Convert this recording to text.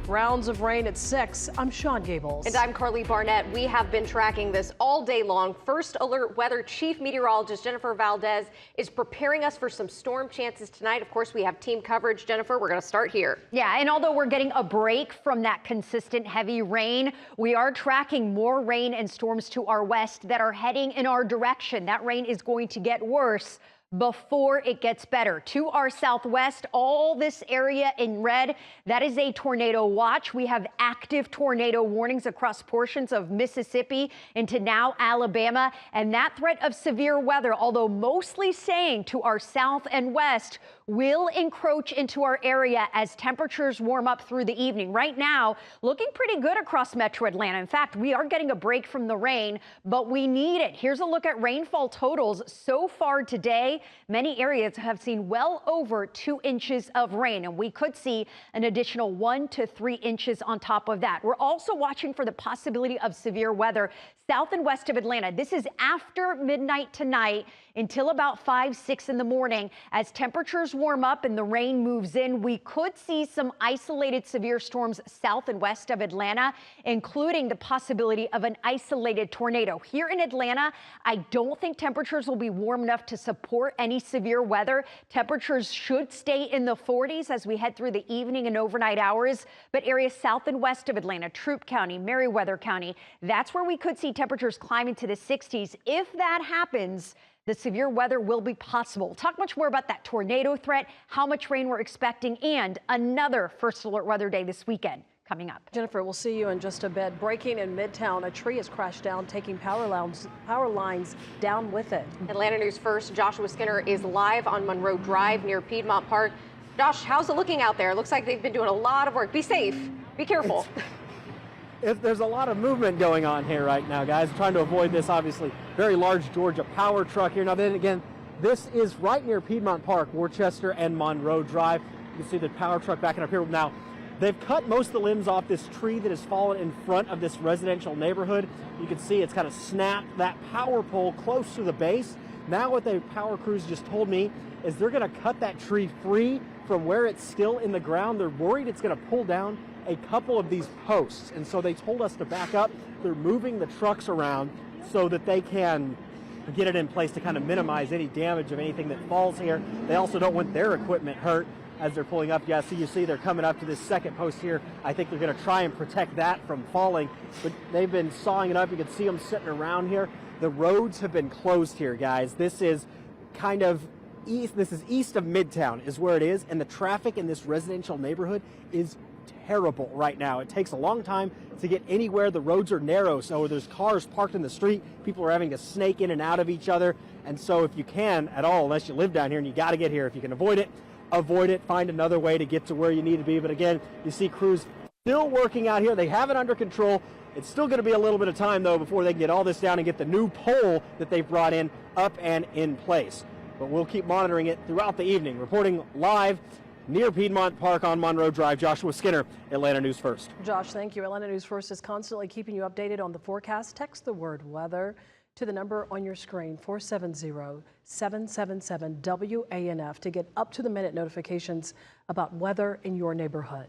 Rounds of rain at 6. I'm Sean Gables. And I'm Carly Barnett. We have been tracking this all day long. First Alert Weather Chief Meteorologist Jennifer Valdez is preparing us for some storm chances tonight. Of course, we have team coverage. Jennifer, we're going to start here. Yeah, and although we're getting a break from that consistent heavy rain, we are tracking more rain and storms to our west that are heading in our direction. That rain is going to get worse before it gets better. To our southwest, all this area in red, that is a tornado watch. We have active tornado warnings across portions of Mississippi into now Alabama, and that threat of severe weather, although mostly staying to our south and west, will encroach into our area as temperatures warm up through the evening. Right now, looking pretty good across metro Atlanta. In fact, we are getting a break from the rain, but we need it. Here's a look at rainfall totals so far today. Many areas have seen well over 2 inches of rain, and we could see an additional 1 to 3 inches on top of that. We're also watching for the possibility of severe weather south and west of Atlanta. This is after midnight tonight until about 5, 6 in the morning. As temperatures warm up and the rain moves in, we could see some isolated severe storms south and west of Atlanta, including the possibility of an isolated tornado. Here in Atlanta, I don't think temperatures will be warm enough to support any severe weather. Temperatures should stay in the 40s as we head through the evening and overnight hours, but areas south and west of Atlanta, Troup County, Meriwether County, that's where we could see temperatures climbing to the 60s. If that happens, the severe weather will be possible. We'll talk much more about that tornado threat, how much rain we're expecting, and another First Alert Weather Day this weekend coming up. Jennifer, we'll see you in just a bit. Breaking in Midtown, a tree has crashed down, taking power lines down with it. Atlanta News First, Joshua Skinner is live on Monroe Drive near Piedmont Park. Josh, how's it looking out there? It looks like they've been doing a lot of work. Be safe. Be careful. There's a lot of movement going on here right now, guys. Trying to avoid this, obviously, very large Georgia power truck here. Now, then again, this is right near Piedmont Park, Worcester and Monroe Drive. You can see the power truck backing up here. Now, they've cut most of the limbs off this tree that has fallen in front of this residential neighborhood. You can see it's kind of snapped that power pole close to the base. Now what the power crews just told me is they're going to cut that tree free from where it's still in the ground. They're worried it's going to pull down a couple of these posts, and so they told us to back up. They're moving the trucks around so that they can get it in place to kind of minimize any damage of anything that falls here. They also don't want their equipment hurt as they're pulling up. Yeah, so you see they're coming up to this second post here. I think they're going to try and protect that from falling, but they've been sawing it up. You can see them sitting around here. The roads have been closed here, guys. This is kind of east. This is east of Midtown is where it is, and the traffic in this residential neighborhood is terrible right now. It takes a long time to get anywhere. The roads are narrow, so there's cars parked in the street. People are having to snake in and out of each other. And so if you can at all, unless you live down here and you got to get here, if you can avoid it, find another way to get to where you need to be. But again, you see crews still working out here. They have it under control. It's still going to be a little bit of time, though, before they can get all this down and get the new pole that they've brought in up and in place. But we'll keep monitoring it throughout the evening. Reporting live near Piedmont Park on Monroe Drive, Joshua Skinner, Atlanta News First. Josh, thank you. Atlanta News First is constantly keeping you updated on the forecast. Text the word weather to the number on your screen, 470-777-WANF, to get up-to-the-minute notifications about weather in your neighborhood.